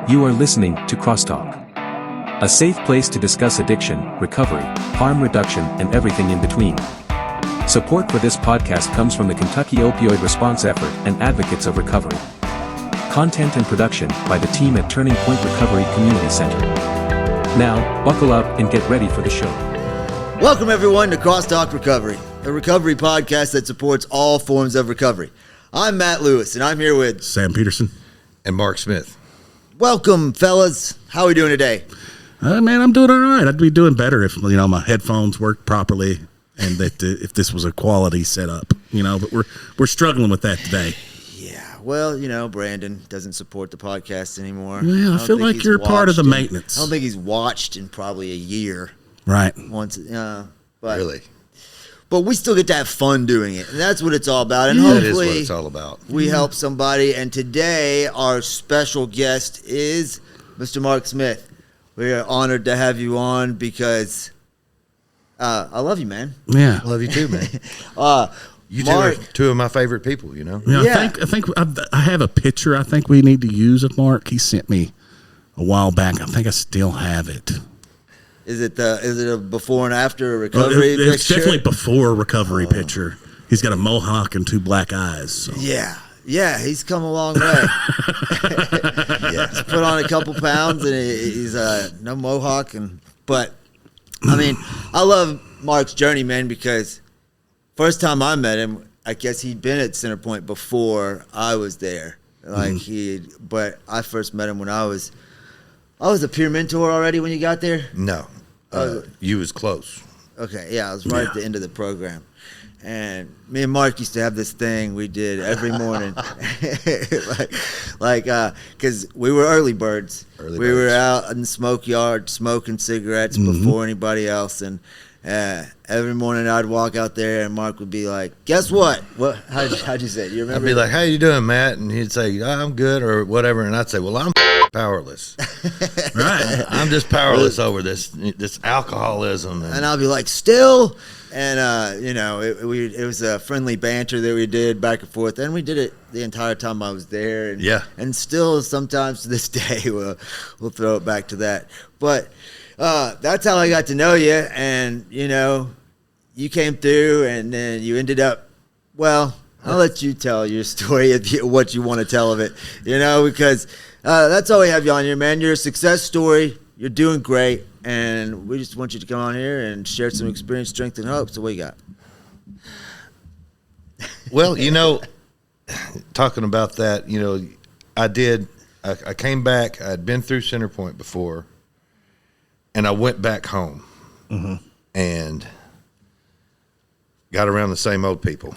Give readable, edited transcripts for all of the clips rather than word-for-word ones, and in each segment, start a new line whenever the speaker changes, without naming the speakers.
You are listening to CrossTalk, a safe place to discuss addiction, recovery, harm reduction, and everything in between. Support for this podcast comes from the Kentucky Opioid Response Effort and Advocates of Recovery. Content and production by the team at Turning Point Recovery Community Center. Now, buckle up and get ready for the show.
Welcome everyone to CrossTalk Recovery, a recovery podcast that supports all forms of recovery. I'm Matt Lewis, and I'm here with
Sam Peterson
and Mark Smith.
Welcome, fellas. How are we doing today?
Man, I'm doing all right. I'd be doing better if my headphones worked properly and that if this was a quality setup. But we're struggling with that today.
Yeah, well, Brandon doesn't support the podcast anymore.
Well, I feel like you're part of the maintenance.
I don't think he's watched in probably a year.
Right.
Once, but
Really?
But we still get to have fun doing it, and that's what it's all about. And
That is
hopefully,
what it's all about.
we help somebody. And today, our special guest is Mr. Mark Smith. We are honored to have you on because I love you, man.
Yeah.
Love you too, man. You two
Mark,
are two of my favorite people,
Yeah.
Yeah.
I think I have a picture I think we need to use of Mark. He sent me a while back. I think I still have it.
is it a before and after recovery
It's
picture?
definitely before recovery picture. He's got a mohawk and two black eyes. So.
Yeah, he's come a long way. He's put on a couple pounds, and he's no mohawk. But I mean, I love Mark's journey, man, because first time I met him, I guess he'd been at Centerpoint before I was there. But I first met him when I was a peer mentor already when you got there.
No. You was close.
Okay, yeah, I was right at the end of the program. And me and Mark used to have this thing we did every morning. Because we were early birds. We were out in the smoke yard smoking cigarettes before anybody else. And every morning I'd walk out there and Mark would be like, guess what? How'd you say it? You remember?
I'd be like, how you doing, Matt? And he'd say, I'm good or whatever. And I'd say, well, I'm powerless.
Right.
I'm just powerless over this alcoholism.
And I'll be like, still? And, it was a friendly banter that we did back and forth. And we did it the entire time I was there. And, and still sometimes to this day we'll throw it back to that. But that's how I got to know you. And, you came through and then you ended up, well, I'll let you tell your story of what you want to tell of it, because that's all we have you on here, man. You're a success story. You're doing great. And we just want you to come on here and share some experience, strength, and hope. So what you got?
Well, talking about that, I came back. I'd been through Centerpoint before, and I went back home and got around the same old people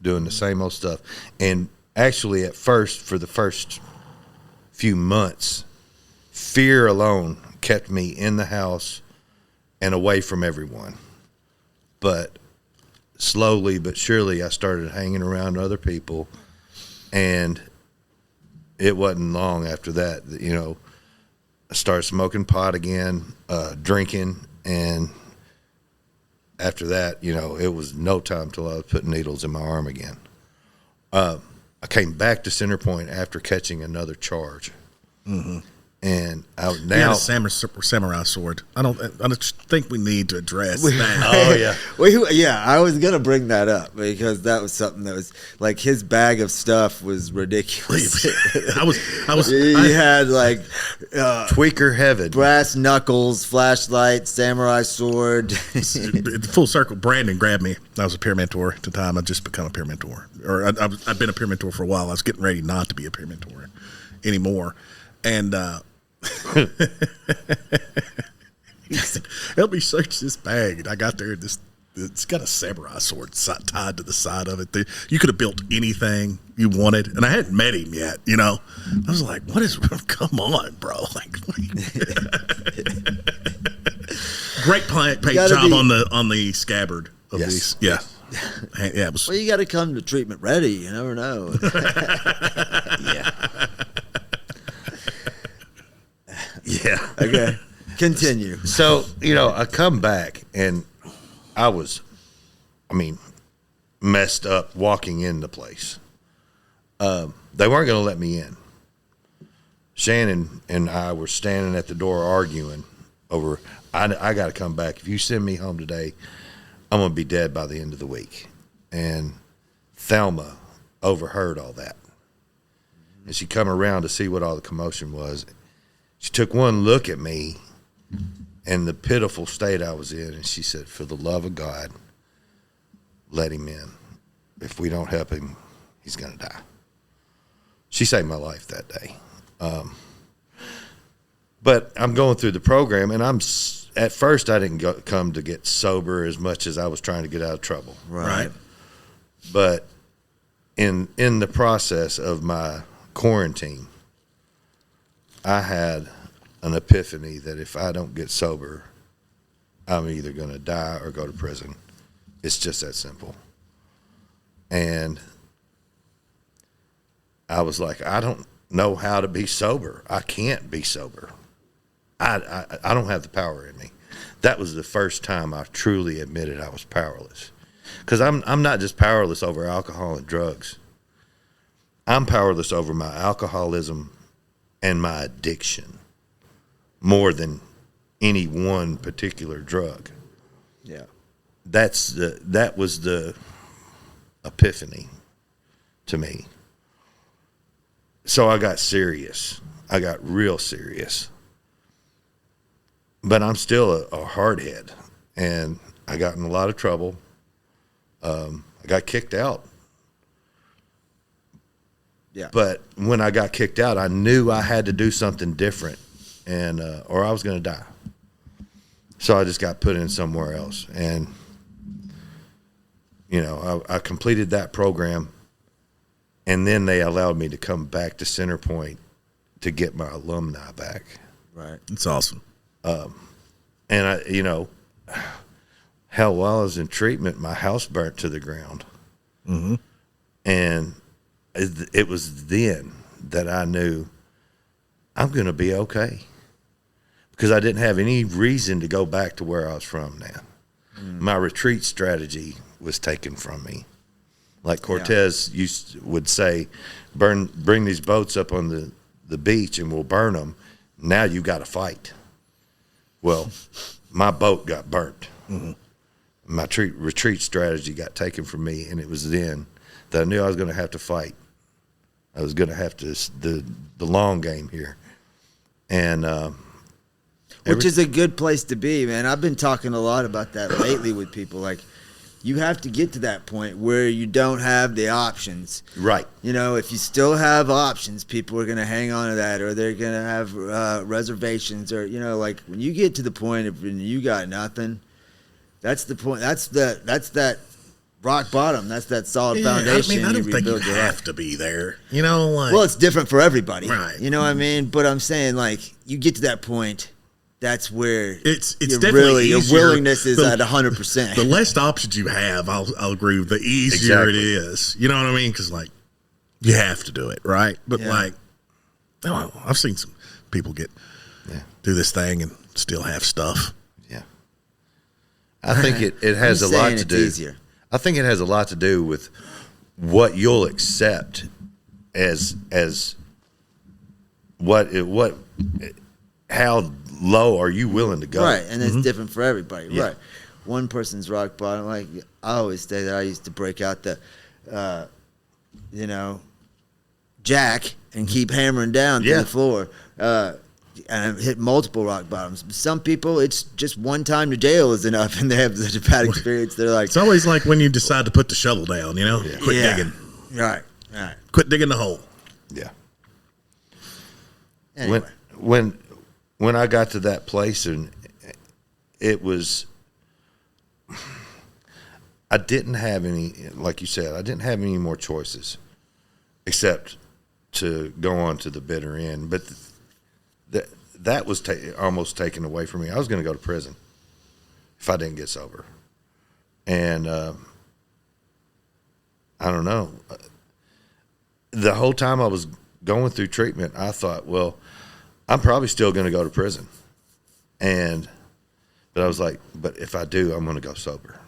doing the same old stuff. And actually, at first, for the first few months, fear alone kept me in the house and away from everyone. But slowly but surely I started hanging around other people, and it wasn't long after that I started smoking pot again, drinking, and after that, it was no time till I was putting needles in my arm again. I came back to Centerpoint after catching another charge. And now
a samurai sword. I don't think we need to address that.
Oh yeah.
I was gonna bring that up because that was something that was like his bag of stuff was ridiculous.
He
had like
tweaker heaven,
brass knuckles, flashlight, samurai sword.
Full circle. Brandon grabbed me. I was a peer mentor at the time. I'd just become a peer mentor, or I've been a peer mentor for a while. I was getting ready not to be a peer mentor anymore, and. He said, help me search this bag. And I got there, and it's got a samurai sword tied to the side of it. You could have built anything you wanted, and I hadn't met him yet. I was like, "What is? Come on, bro!" Great paint job on the scabbard of these. Yeah, yeah.
Well, you got to come to treatment ready. You never know.
Yeah.
Yeah. Okay. Continue.
So, I come back and I was, messed up walking in the place. They weren't going to let me in. Shannon and I were standing at the door arguing over, I got to come back. If you send me home today, I'm going to be dead by the end of the week. And Thelma overheard all that. And she come around to see what all the commotion was. She took one look at me and the pitiful state I was in, and she said, for the love of God, let him in. If we don't help him, he's going to die. She saved my life that day. But I'm going through the program, and at first I didn't come to get sober as much as I was trying to get out of trouble.
Right.
But in the process of my quarantine, I had an epiphany that if I don't get sober, I'm either going to die or go to prison. It's just that simple. And I was like, I don't know how to be sober. I can't be sober. I don't have the power in me. That was the first time I truly admitted I was powerless. Because I'm not just powerless over alcohol and drugs. I'm powerless over my alcoholism and my addiction more than any one particular drug.
Yeah.
That was the epiphany to me. So I got serious. I got real serious. But I'm still a hardhead, and I got in a lot of trouble. I got kicked out.
Yeah.
But when I got kicked out, I knew I had to do something different, and or I was going to die. So I just got put in somewhere else, and I completed that program, and then they allowed me to come back to Center Point to get my alumni back.
Right.
It's awesome.
And hell, while I was in treatment, my house burnt to the ground.
Mm-hmm.
And it was then that I knew I'm going to be okay, because I didn't have any reason to go back to where I was from now. My retreat strategy was taken from me. Like Cortez would say, bring these boats up on the beach and we'll burn them. Now you got to fight. Well, my boat got burnt.
Mm-hmm.
My retreat strategy got taken from me, and it was then that I knew I was going to have to fight. I was going to have to the long game here, and
which is a good place to be, man. I've been talking a lot about that lately with people. Like, you have to get to that point where you don't have the options.
Right.
If you still have options, people are going to hang on to that, or they're going to have reservations, or, like when you get to the point of when you got nothing, that's the point. That's that rock bottom. That's that solid foundation.
I don't think you
rebuild your
have
life.
to be there. Well,
it's different for everybody.
Right.
You know what I mean? But I'm saying, like, you get to that point, that's where
it's definitely
your
easier.
willingness is at 100%.
The less options you have, I'll agree with, the easier it is. You know what I mean? Because, like, you have to do it, right? But, I've seen some people do this thing and still have stuff.
Yeah. I think it has a lot to do.
Easier.
I think it has a lot to do with what you'll accept as how low are you willing to go?
Right, and it's different for everybody. Yeah. Right. One person's rock bottom. Like, I always say that I used to break out the, jack and keep hammering down to the floor. And hit multiple rock bottoms. Some people, it's just one time to jail is enough, and they have such a bad experience. They're like,
it's always like when you decide to put the shovel down. Quit digging.
Right.
Quit digging the hole.
Yeah.
Anyway.
When I got to that place, and it was, I didn't have any, like you said, I didn't have any more choices except to go on to the bitter end. But that was almost taken away from me. I was going to go to prison if I didn't get sober. And I don't know. The whole time I was going through treatment, I thought, well, I'm probably still going to go to prison. But I was like, but if I do, I'm going to go sober.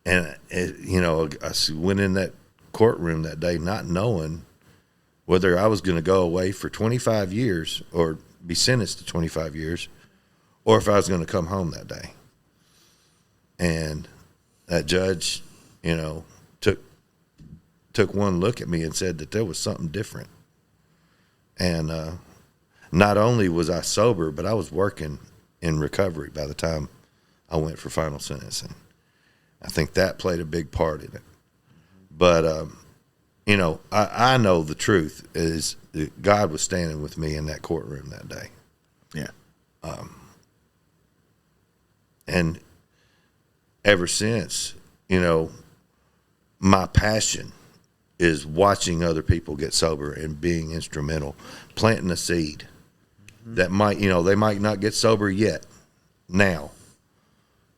And, I went in that courtroom that day not knowing whether I was going to go away for 25 years or be sentenced to 25 years, or if I was going to come home that day. And that judge, you know, took one look at me and said that there was something different. And not only was I sober, but I was working in recovery by the time I went for final sentencing. I think that played a big part in it. But, you know, I know the truth is that God was standing with me in that courtroom that day.
Yeah.
And ever since, you know, my passion is watching other people get sober and being instrumental, planting a seed that might, you know, they might not get sober yet now.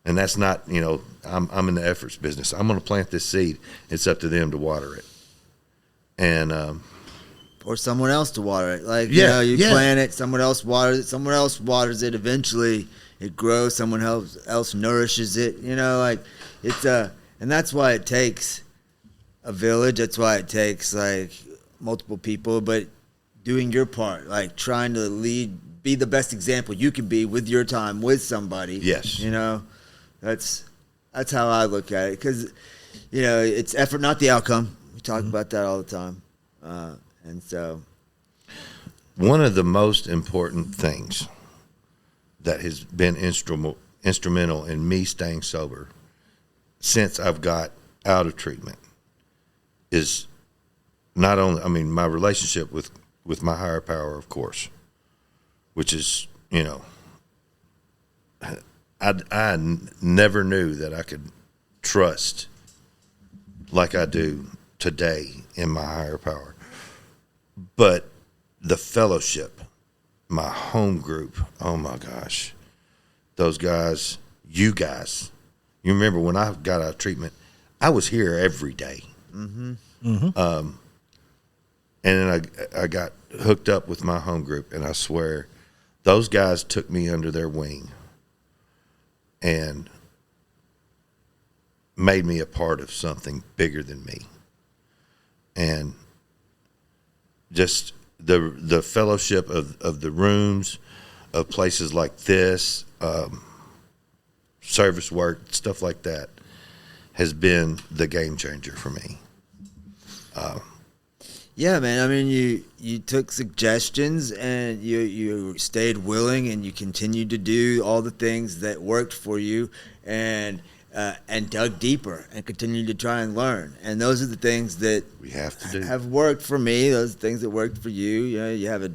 And that's not, you know, I'm in the efforts business. I'm going to plant this seed. It's up to them to water it. And,
or someone else to water it. Like, you know, you plant it, someone else waters it. Eventually it grows, someone else nourishes it. You know, like it's and that's why it takes a village. That's why it takes like multiple people, but doing your part, like trying to be the best example you can be with your time with somebody.
Yes.
You know, that's how I look at it, because, you know, it's effort, not the outcome. We talk about that all the time. And so
one of the most important things that has been instrumental in me staying sober since I've got out of treatment is not only, I mean, my relationship with my higher power, of course, which is, you know, I never knew that I could trust like I do today in my higher power. But the fellowship, my home group, oh my gosh, those guys, you remember when I got out of treatment, I was here every day.
Mm-hmm.
And then I got hooked up with my home group, and I swear those guys took me under their wing and made me a part of something bigger than me. And just the fellowship of the rooms, of places like this, service work, stuff like that, has been the game changer for me.
Yeah, man. I mean, you took suggestions and you stayed willing, and you continued to do all the things that worked for you, and dug deeper and continued to try and learn. And those are the things that
we have to do.
Have worked for me. Those are things that worked for you. You know, you have a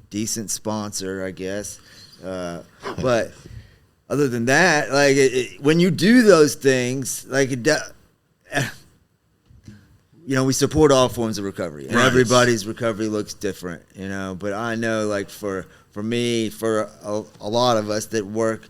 decent sponsor, I guess. But other than that, like when you do those things, like you know, we support all forms of recovery, and everybody's recovery looks different, you know. But I know, like for me, for a lot of us that work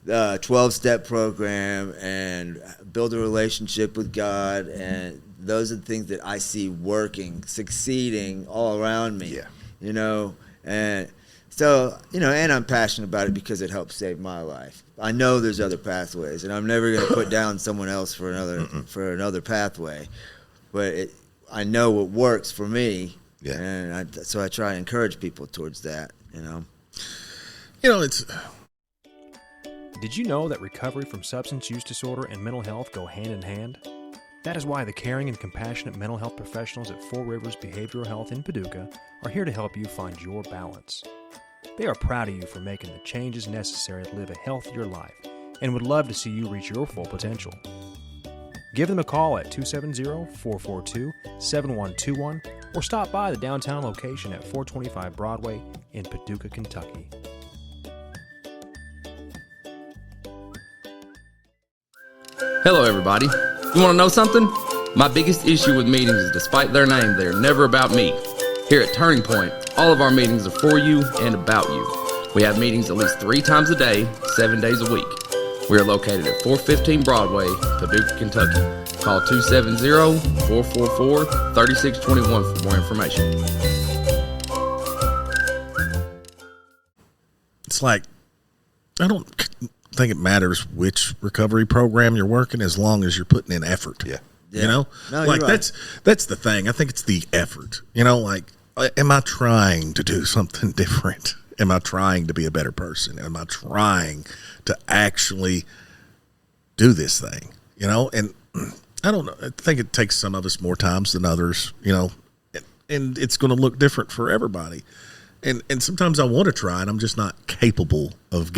the 12-step program and build a relationship with God, and those are the things that I see working, succeeding all around me.
Yeah.
You know, and so, you know, and I'm passionate about it because it helps save my life. I know there's other pathways, and I'm never going to put down someone else for another pathway. But I know what works for me, and so I try to encourage people towards that, you know.
You know, it's...
Did you know that recovery from substance use disorder and mental health go hand in hand? That is why the caring and compassionate mental health professionals at Four Rivers Behavioral Health in Paducah are here to help you find your balance. They are proud of you for making the changes necessary to live a healthier life and would love to see you reach your full potential. Give them a call at 270-442-7121 or stop by the downtown location at 425 Broadway in Paducah, Kentucky.
Hello, everybody. You want to know something? My biggest issue with meetings is, despite their name, they are never about me. Here at Turning Point, all of our meetings are for you and about you. We have meetings at least 3 times a day, 7 days a week. We are located at 415 Broadway, Paducah, Kentucky. Call 270-444-3621 for more information.
It's like, I don't think it matters which recovery program you're working, as long as you're putting in effort.
Yeah.
You know,
no,
like
you're right.
that's the thing. I think it's the effort. You know, like am I trying to do something different? Am I trying to be a better person? Am I trying to actually do this thing? And I don't know. I think it takes some of us more times than others, and it's going to look different for everybody. And sometimes I want to try, and I'm just not capable of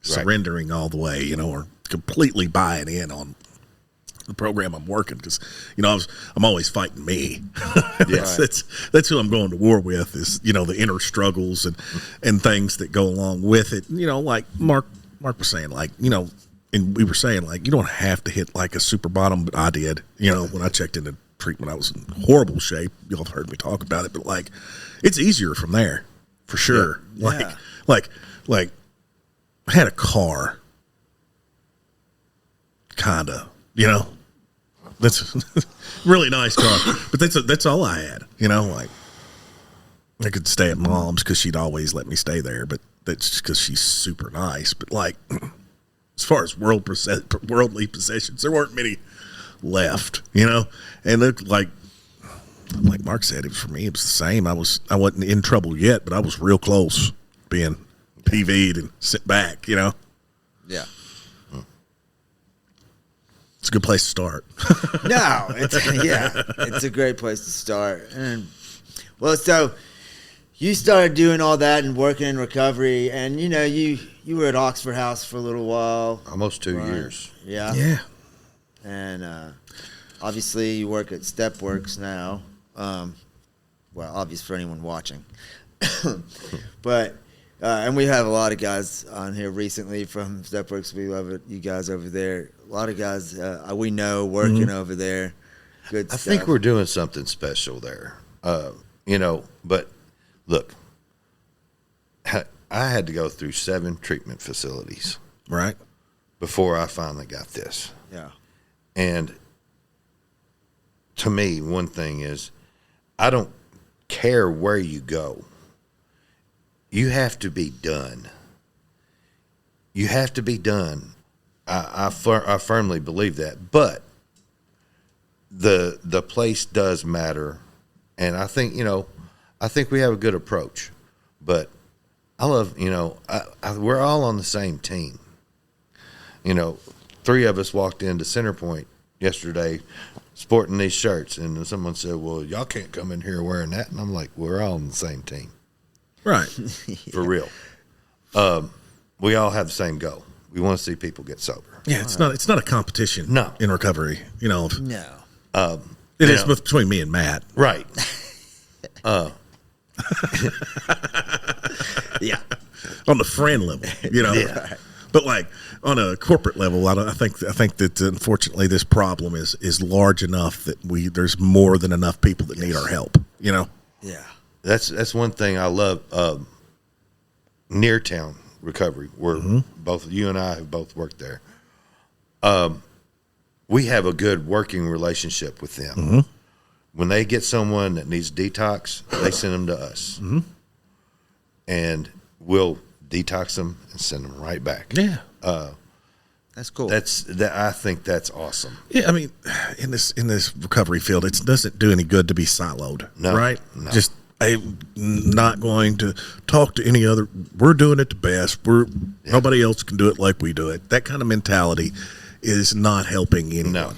surrendering all the way, or completely buying in on the program I'm working, because I'm always fighting me. That's who I'm going to war with, is the inner struggles and things that go along with it. Like Mark was saying, and we were saying, you don't have to hit like a super bottom, but I did. When I checked into treatment, I was in horrible shape. Y'all have heard me talk about it, but it's easier from there for sure.
Yeah.
Like I had a car, kinda. That's a really nice car, but that's all I had. I could stay at mom's because she'd always let me stay there, but that's just because she's super nice. But as far as worldly possessions, there weren't many left. And it, like Mark said, it was for me. It was the same. I wasn't in trouble yet, but I was real close being PV'd and sit back.
Yeah.
It's a good place to start.
No, it's a great place to start. And so you started doing all that and working in recovery, and you were at Oxford House for a little while,
almost 2 years.
Yeah.
And obviously you work at Stepworks now. Obvious for anyone watching, but. And we have a lot of guys on here recently from Stepworks. We love it, you guys over there. A lot of guys we know working over there. Good stuff.
I think we're doing something special there. But look, I had to go through 7 treatment facilities,
right,
before I finally got this.
Yeah.
And to me, one thing is, I don't care where you go. You have to be done. You have to be done. I firmly believe that. But the place does matter, and I think we have a good approach. But I love we're all on the same team. 3 of us walked into Centerpoint yesterday, sporting these shirts, and someone said, "Well, y'all can't come in here wearing that," and I'm like, "We're all on the same team."
Right.
For real. We all have the same goal. We want to see people get sober.
Yeah, it's not a competition.
No.
In recovery.
No.
It is between me and Matt.
Right.
Yeah.
On the friend level,
Yeah.
But on a corporate level, I think that unfortunately this problem is large enough that there's more than enough people that need our help.
Yeah.
That's one thing I love. Near town recovery, where both you and I have both worked there. We have a good working relationship with them. When they get someone that needs detox, they send them to us, and we'll detox them and send them right back.
Yeah,
that's cool.
I think that's awesome.
Yeah, I mean, in this recovery field, it doesn't do any good to be siloed.
No,
right?
No.
Just I'm not going to talk to any other. We're doing it the best. Nobody else can do it like we do it. That kind of mentality is not helping anyone.
No.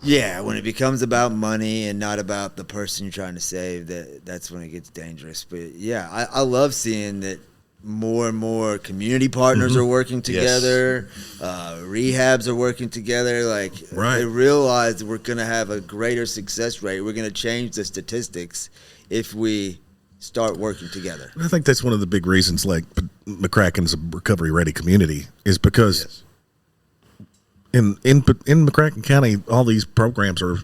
Yeah, when it becomes about money and not about the person you're trying to save, that's when it gets dangerous. But yeah, I love seeing that more and more community partners are working together. Yes. Rehabs are working together.
Right.
They realize that we're going to have a greater success rate. We're going to change the statistics if we start working together.
I think that's one of the big reasons McCracken's a recovery-ready community is because in McCracken County, all these programs are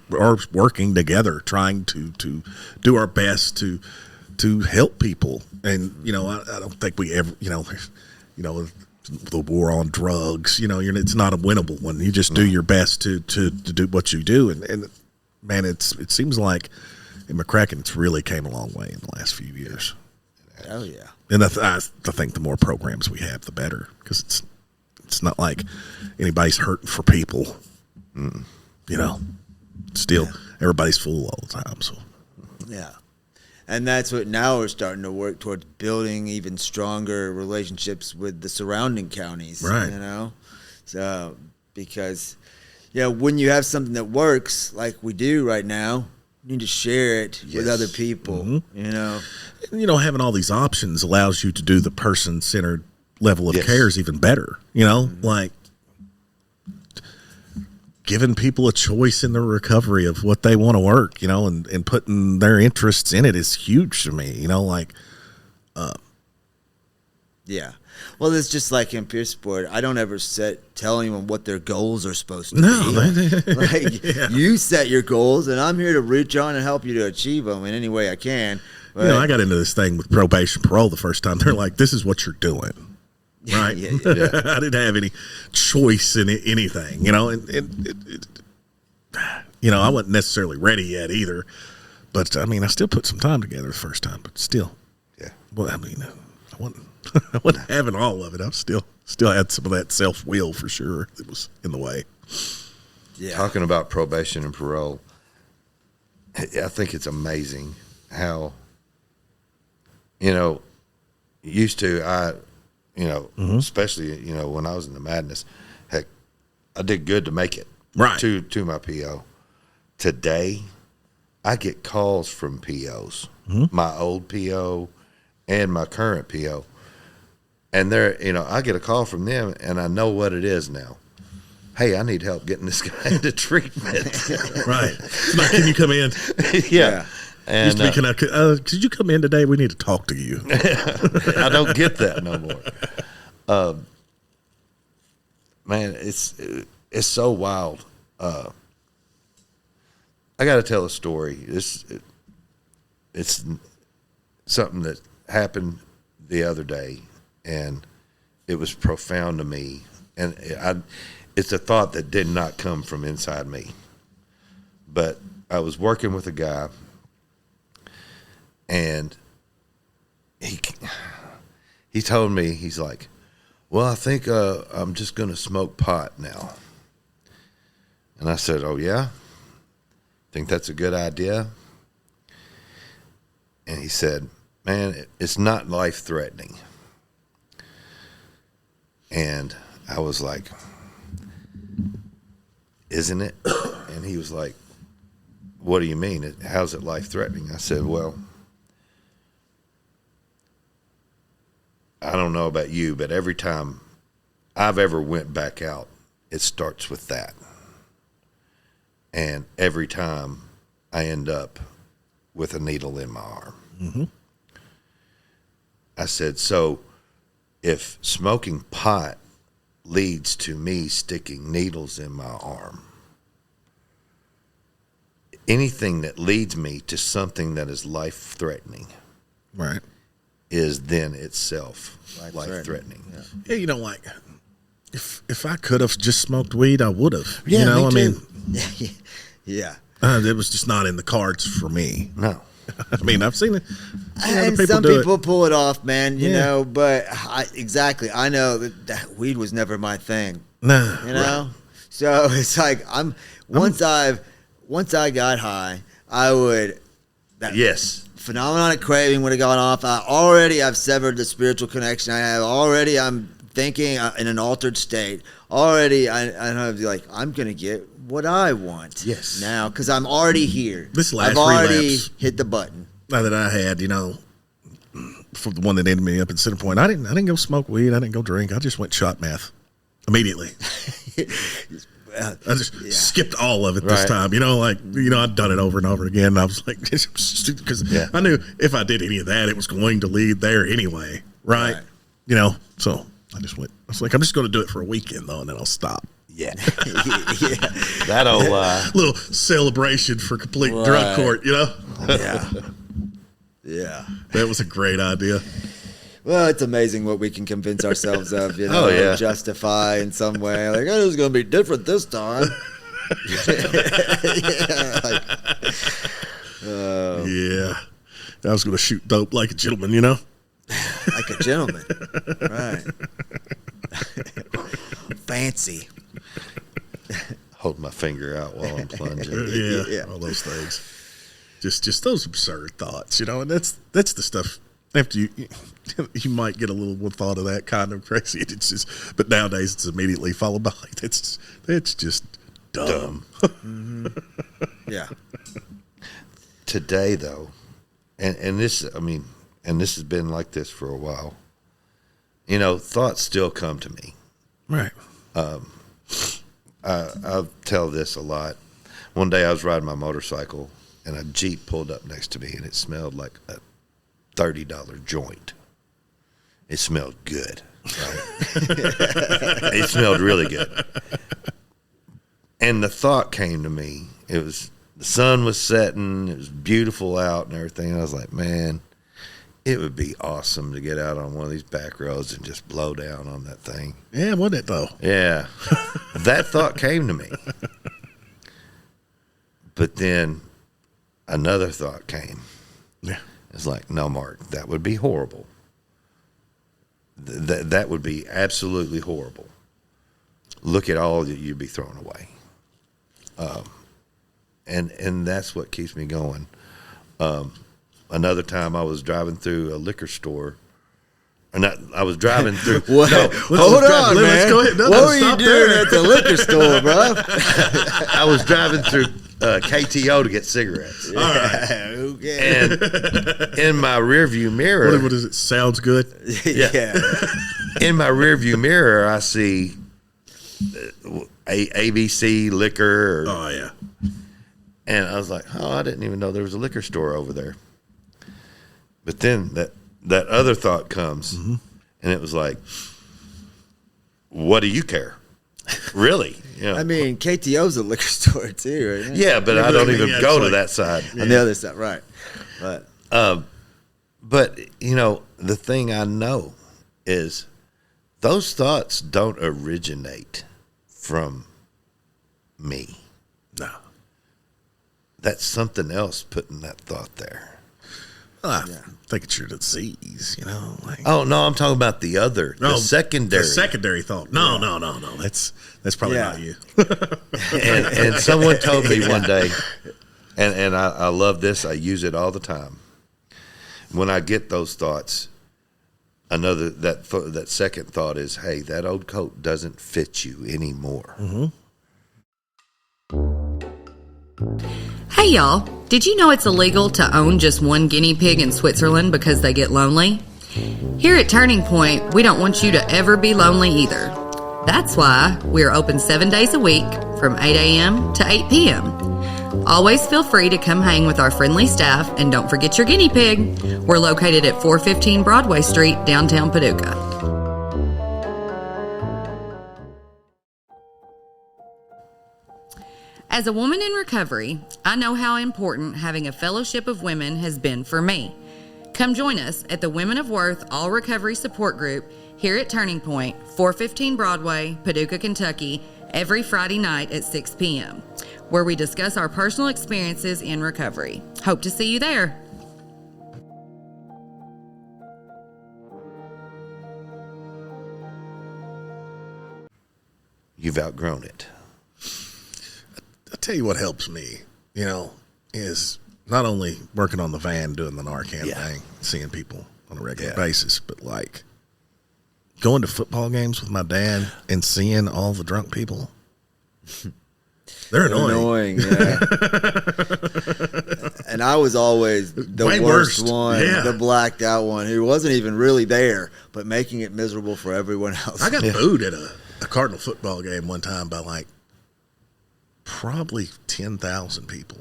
working together, trying to do our best to help people. And I don't think we ever the war on drugs. It's not a winnable one. You just do your best to do what you do. And man, it seems like in McCracken, it's really came a long way in the last few years.
Oh yeah.
And I think the more programs we have, the better, because it's not like anybody's hurting for people. Still everybody's full all the time. So
yeah. And that's what now we're starting to work towards, building even stronger relationships with the surrounding counties.
Right.
You know? So, because, when you have something that works like we do right now, you need to share it with other people,
Having all these options allows you to do the person-centered level of cares even better, like giving people a choice in the recovery of what they want to work, and putting their interests in it is huge to me,
Yeah. Well, it's just like in peer sport. I don't ever tell anyone what their goals are supposed to be. Like, you set your goals, and I'm here to root you on and help you to achieve them in any way I can. But,
I got into this thing with probation parole the first time. They're like, this is what you're doing. Right? I didn't have any choice in anything, I wasn't necessarily ready yet either. But, I still put some time together the first time, but still.
Yeah.
Well, I wasn't having all of it. I still had some of that self-will for sure that was in the way.
Yeah.
Talking about probation and parole, I think it's amazing how, used to especially, when I was in the madness, heck, I did good to make it to my PO. Today, I get calls from POs, my old PO and my current PO. And I get a call from them, and I know what it is now. Hey, I need help getting this guy into treatment.
Right. Like, can you come in?
Yeah. And
could you come in today? We need to talk to you.
I don't get that no more. Man, it's so wild. I got to tell a story. It's something that happened the other day, and it was profound to me. And it's a thought that did not come from inside me. But I was working with a guy, and he told me, he's like, well, I think I'm just going to smoke pot now. And I said, oh, yeah? Think that's a good idea? And he said, man, it's not life-threatening. And I was like, isn't it? And he was like, what do you mean? How's it life-threatening? I said, well, I don't know about you, but every time I've ever went back out, it starts with that. And every time I end up with a needle in my arm. Mm-hmm. I said, so if smoking pot leads to me sticking needles in my arm, anything that leads me to something that is life-threatening,
right,
is then itself life-threatening.
Yeah, like, if I could have just smoked weed, I would have.
Yeah, me too.
Yeah.
It was just not in the cards for me.
No.
I've seen it.
And some people pull it off, man, you know, but I know that weed was never my thing.
No.
You know? Right. So it's like once I got high, I would phenomenon of craving would have gone off. I've severed the spiritual connection I have. Already I'm thinking in an altered state. Already I know, like, I'm going to get what I want now because I'm already here.
This last
I've already
relapse
hit the button.
Now that I had, for the one that ended me up in Center Point, I didn't go smoke weed. I didn't go drink. I just went shot meth immediately. I just skipped all of it this time. I'd done it over and over again. And I was like, because I knew if I did any of that, it was going to lead there anyway, right? So I just went. I was like, I'm just going to do it for a weekend though, and then I'll stop.
Yeah. That old
little celebration for complete drug court,
Yeah. Yeah.
That was a great idea.
Well, it's amazing what we can convince ourselves of, justify in some way. Like, oh, this is going to be different this time.
I was going to shoot dope like a gentleman,
Like a gentleman. Right. Fancy.
Hold my finger out while I'm plunging.
Yeah, all those things. Just those absurd thoughts, and that's the stuff. After you might get a little more thought of that kind of crazy. It's just, but nowadays it's immediately followed by that's just dumb.
Mm-hmm. Yeah.
Today though, and this has been like this for a while. Thoughts still come to me.
Right.
I tell this a lot. One day I was riding my motorcycle and a Jeep pulled up next to me and it smelled like a $30 joint. It smelled good. Right? It smelled really good. And the thought came to me. The sun was setting. It was beautiful out and everything. And I was like, man, it would be awesome to get out on one of these back roads and just blow down on that thing.
Yeah, wasn't it though?
Yeah. That thought came to me. But then another thought came.
Yeah.
It's like, no, Mark, that would be horrible. That would be absolutely horrible. Look at all that you'd be throwing away. And that's what keeps me going. Another time I was driving through a liquor store. I was driving through.
What?
No,
Hold on, man.
Let's go ahead. No,
what were you
stop
doing
there.
at the liquor store, bro?
I was driving through KTO to get cigarettes.
All right.
Okay.
And in my rearview mirror.
What is it? Sounds good.
Yeah.
In my rearview mirror, I see ABC liquor.
Oh yeah.
And I was like, oh, I didn't even know there was a liquor store over there. But then that other thought comes, and it was like, what do you care? Really?
I mean, KTO's a liquor store too, right?
Yeah, but I don't even go to that side.
On the other side, right.
But, the thing I know is those thoughts don't originate from me.
No.
That's something else putting that thought there.
I think it's your disease, like.
Oh, no, I'm talking about the secondary.
The secondary thought. No. That's probably not you.
and someone told me one day, and I love this. I use it all the time. When I get those thoughts, that second thought is, hey, that old coat doesn't fit you anymore.
Mm-hmm.
Hey y'all, did you know it's illegal to own just one guinea pig in Switzerland because they get lonely? Here at Turning Point, we don't want you to ever be lonely either. That's why we're open 7 days a week from 8 a.m. to 8 p.m. Always feel free to come hang with our friendly staff and don't forget your guinea pig. We're located at 415 Broadway Street, downtown Paducah. As a woman in recovery, I know how important having a fellowship of women has been for me. Come join us at the Women of Worth All Recovery Support Group here at Turning Point, 415 Broadway, Paducah, Kentucky, every Friday night at 6 p.m., where we discuss our personal experiences in recovery. Hope to see you there.
You've outgrown it.
I'll tell you what helps me, is not only working on the van, doing the Narcan thing, seeing people on a regular basis, but like going to football games with my dad and seeing all the drunk people. They're annoying.
Yeah. And I was always the worst one, the blacked out one, who wasn't even really there, but making it miserable for everyone else.
I got booed at a Cardinal football game one time by like probably 10,000 people.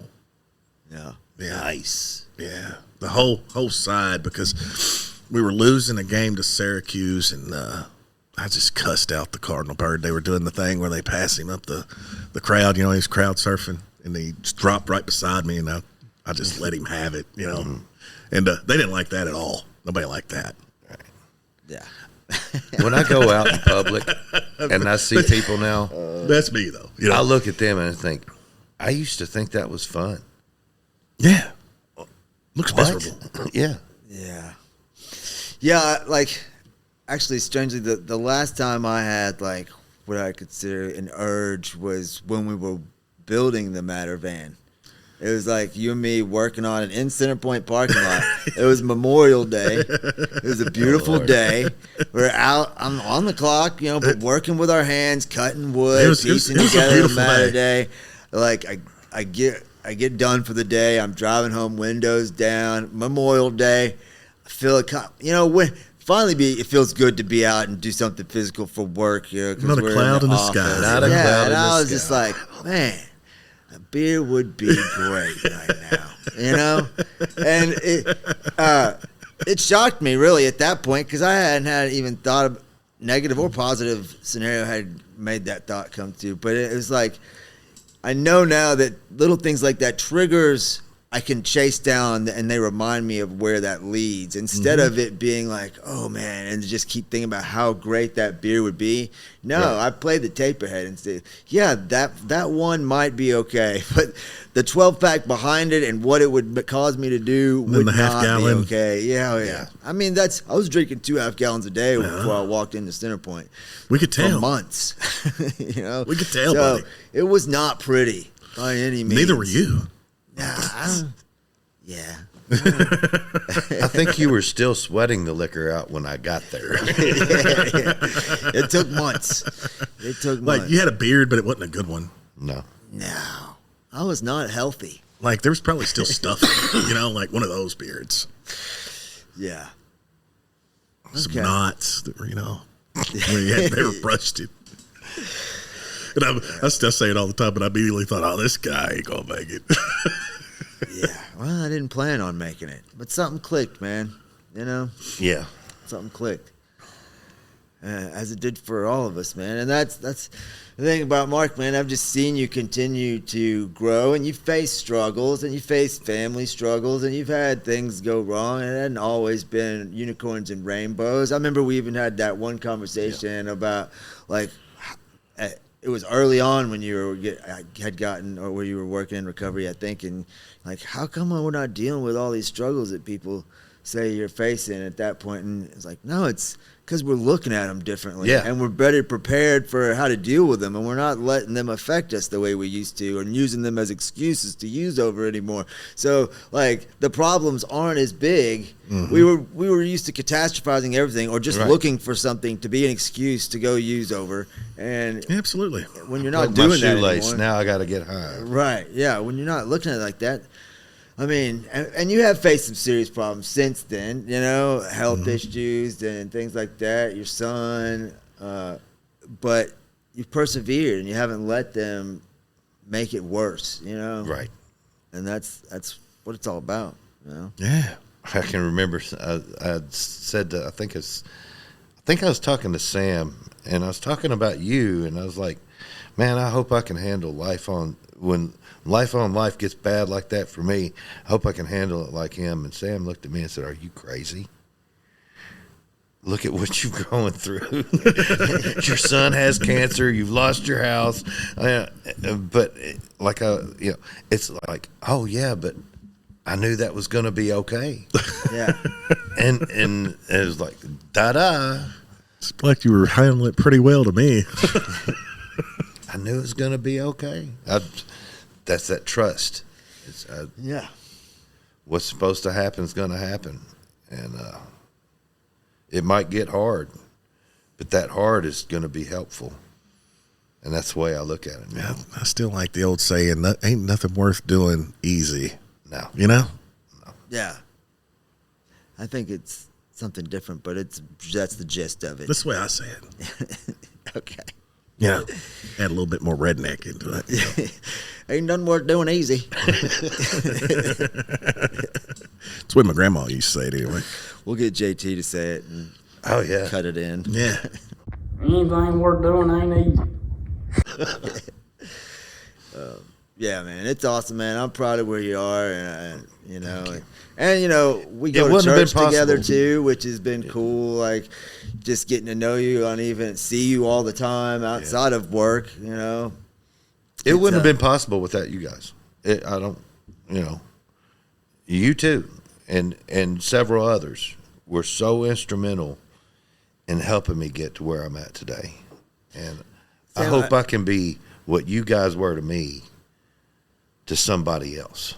Yeah.
Nice. Yeah. The whole side, because we were losing a game to Syracuse, and I just cussed out the Cardinal bird. They were doing the thing where they pass him up the crowd, he was crowd surfing, and he just dropped right beside me, and I just let him have it, Mm-hmm. And they didn't like that at all. Nobody liked that.
Right.
Yeah.
When I go out in public and I see people now,
that's me though.
I look at them and I think, I used to think that was fun.
Yeah. Looks miserable.
Yeah.
Yeah. Yeah, like, actually, strangely, the last time I had, like, what I consider an urge was when we were building the Matter van. It was like you and me working on an in Center Point parking lot. It was Memorial Day. It was a beautiful day. We're out. I'm on the clock, but working with our hands, cutting wood, piecing together a matter day. Like I get done for the day. I'm driving home, windows down. Memorial Day. I feel it. It feels good to be out and do something physical for work.
Not a cloud in the sky.
Not a cloud in the sky.
And I was just like, man. A beer would be great right now, And it shocked me really at that point because I hadn't even thought of negative or positive scenario had made that thought come through. But it was like I know now that little things like that triggers I can chase down and they remind me of where that leads instead of it being like, oh man, and just keep thinking about how great that beer would be. No, I played the tape ahead and said, yeah, that one might be okay, but the 12-pack behind it and what it would cause me to do would not be okay. Yeah. I mean, I was drinking 2 half gallons a day before I walked into Center Point.
We could tell.
For months. We
could tell, buddy.
It was not pretty by any means.
Neither were you.
Yeah.
I think you were still sweating the liquor out when I got there.
It took months.
Like you had a beard, but it wasn't a good one.
No.
I was not healthy.
Like there was probably still stuff, like one of those beards.
Yeah.
Some knots that were, when you had never brushed it. And I still say it all the time, but I immediately thought, oh, this guy ain't going to make it.
Yeah. Well, I didn't plan on making it, but something clicked, man.
Yeah.
Something clicked. As it did for all of us, man. And that's the thing about Mark, man. I've just seen you continue to grow, and you face struggles, and you face family struggles, and you've had things go wrong, and it hadn't always been unicorns and rainbows. I remember we even had that one conversation about, like, it was early on when you had gotten, or where you were working in recovery, I think, and like, how come we're not dealing with all these struggles that people say you're facing at that point? And it's like, no, it's because we're looking at them differently, and we're better prepared for how to deal with them, and we're not letting them affect us the way we used to, and using them as excuses to use over anymore. So, like, the problems aren't as big. Mm-hmm. We were used to catastrophizing everything, or just looking for something to be an excuse to go use over. And
absolutely,
when you're not doing that anymore,
now I got to get high.
Right? Yeah. When you're not looking at it like that. I mean, and you have faced some serious problems since then, health issues and things like that, your son, but you've persevered and you haven't let them make it worse,
Right.
And that's what it's all about,
Yeah.
I can remember I said I think I was talking to Sam, and I was talking about you, and I was like, man, I hope I can handle when life on life gets bad like that for me. I hope I can handle it like him. And Sam looked at me and said, are you crazy? Look at what you're going through. Your son has cancer. You've lost your house. But it's like, oh yeah, but I knew that was going to be okay.
Yeah.
And it was like, da-da.
It's like you were handling it pretty well to me.
I knew it was going to be okay. That's that trust. What's supposed to happen is going to happen. And it might get hard, but that hard is going to be helpful. And that's the way I look at it now.
Yeah, I still like the old saying, ain't nothing worth doing easy.
No.
No.
Yeah. I think it's something different, but that's the gist of it.
That's the way I say it.
Okay.
Yeah. Add a little bit more redneck into it.
Ain't nothing worth doing easy.
That's what my grandma used to say it anyway.
We'll get JT to say it and cut it in.
Yeah.
Anything worth doing ain't easy.
Yeah, man, it's awesome, man. I'm proud of where you are, and we go to church together too, which has been cool. Like, just getting to know you, I don't even see you all the time outside of work.
It wouldn't have been possible without you guys. You too, and several others were so instrumental in helping me get to where I'm at today. And I hope I can be what you guys were to me to somebody else.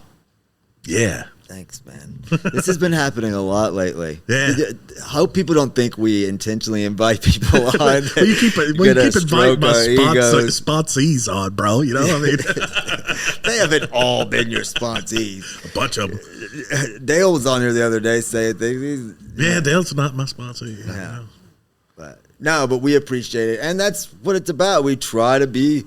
Yeah.
Thanks, man. This has been happening a lot lately.
Yeah.
I hope people don't think we intentionally invite people on.
Well, you keep inviting my sponsees on, bro. You know, I mean,
they haven't all been your sponsees.
A bunch of them.
Dale was on here the other day saying things.
Yeah, Dale's not my sponsee.
Yeah. But we appreciate it, and that's what it's about. We try to be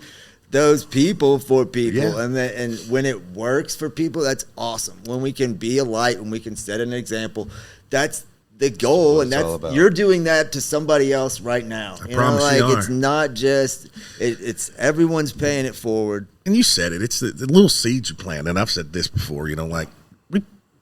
those people for people, and when it works for people, that's awesome. When we can be a light, when we can set an example, that's the goal, and you're doing that to somebody else right now.
I promise you are.
It's not just it's everyone's paying it forward.
And you said it. It's the little seeds you plant, and I've said this before. You know, like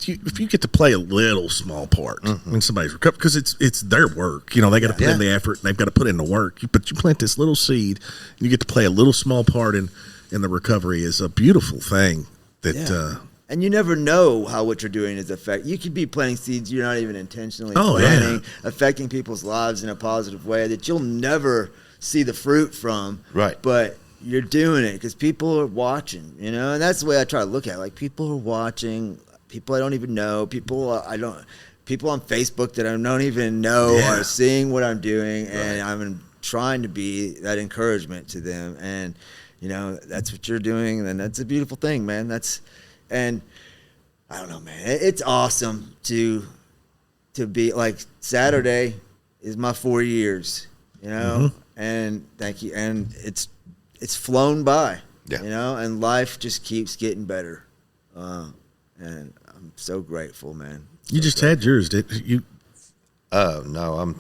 if you get to play a little small part in somebody's recovery, because it's their work. You know, they got to put in the effort, and they've got to put in the work. But you plant this little seed, and you get to play a little small part in the recovery is a beautiful thing.
And you never know how what you're doing is affecting. You could be planting seeds you're not even intentionally planting, affecting people's lives in a positive way that you'll never see the fruit from.
Right.
But you're doing it because people are watching, you know, and that's the way I try to look at it. Like, people are watching. People I don't even know, people on Facebook that I don't even know are seeing what I'm doing, and I'm trying to be that encouragement to them. And you know, that's what you're doing, and that's a beautiful thing, man. And I don't know, man. It's awesome to be like, Saturday is my 4 years, you know, and thank you. And it's flown by, you know, and life just keeps getting better. And I'm so grateful, man.
You just had yours, did you?
No,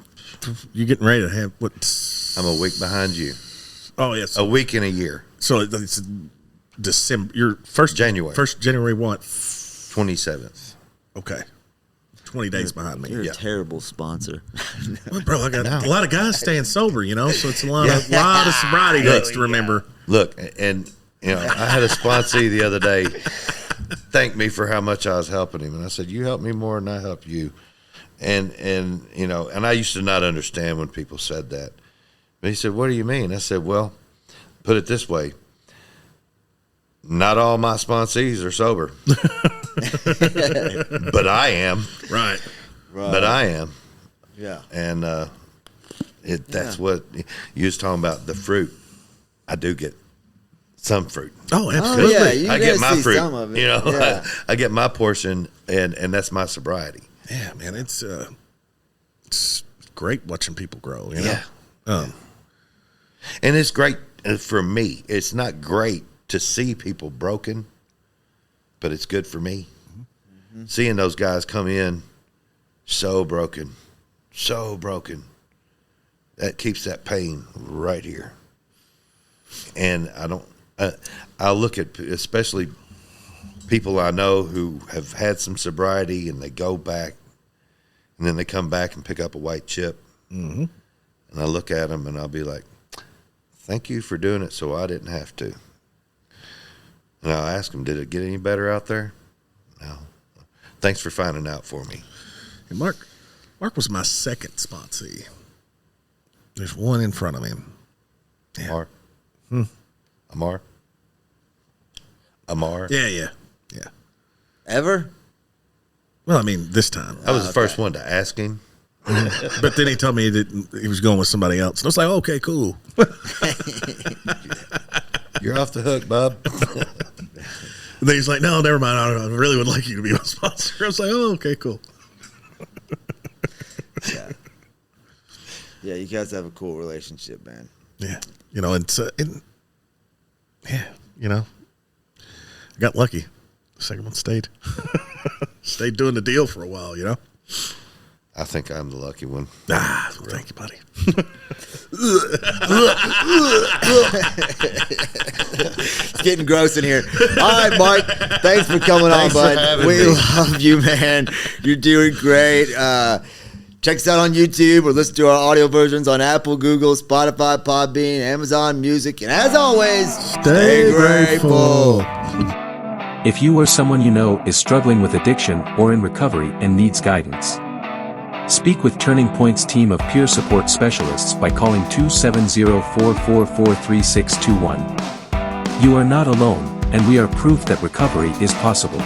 you getting ready to have what?
I'm a week behind you.
Oh, yes.
A week and a year.
So it's December. Your first
January.
First January what?
27th.
Okay. 20 days behind me.
You're a terrible sponsor.
Well, bro, I got a lot of guys staying sober, you know, so it's a lot of sobriety dates to remember.
Look, and you know, I had a sponsee the other day thank me for how much I was helping him, and I said, "You help me more than I help you." And you know, and I used to not understand when people said that. But he said, "What do you mean?" I said, "Well, put it this way. Not all my sponsees are sober. But I am.
Right.
But I am.
Yeah.
And that's what you was talking about, the fruit. I do get some fruit.
Oh, absolutely.
Oh, yeah,
I get my fruit.
Some of it.
You know, I get my portion, and that's my sobriety.
Yeah, man, it's great watching people grow. You know?
Yeah. And it's great for me. It's not great to see people broken, but it's good for me. Mm-hmm. Seeing those guys come in so broken, that keeps that pain right here. And I'll look at especially people I know who have had some sobriety, and they go back, and then they come back and pick up a white chip. Mm-hmm. And I look at them, and I'll be like, "Thank you for doing it so I didn't have to." And I'll ask them, "Did it get any better out there?" "No." "Thanks for finding out for me."
And Mark was my second sponsee. There's one in front of him.
Yeah. Amar.
Yeah.
Ever?
Well, I mean, this time.
I was the first one to ask him.
But then he told me that he was going with somebody else. And I was like, okay, cool.
You're off the hook, bub.
And then he's like, no, never mind. I really would like you to be my sponsor. I was like, oh, okay, cool.
Yeah, you guys have a cool relationship, man.
Yeah. You know, you know, I got lucky. The second one stayed. Stayed doing the deal for a while, you know?
I think I'm the lucky one.
Thank you, buddy.
It's getting gross in here. All right, Mark. Thanks for coming on, bud. We love you, man. You're doing great. Check us out on YouTube, or listen to our audio versions on Apple, Google, Spotify, Podbean, Amazon Music. And as always, stay grateful.
If you or someone you know is struggling with addiction or in recovery and needs guidance, speak with Turning Point's team of peer support specialists by calling 270-444-3621. You are not alone, And we are proof that recovery is possible.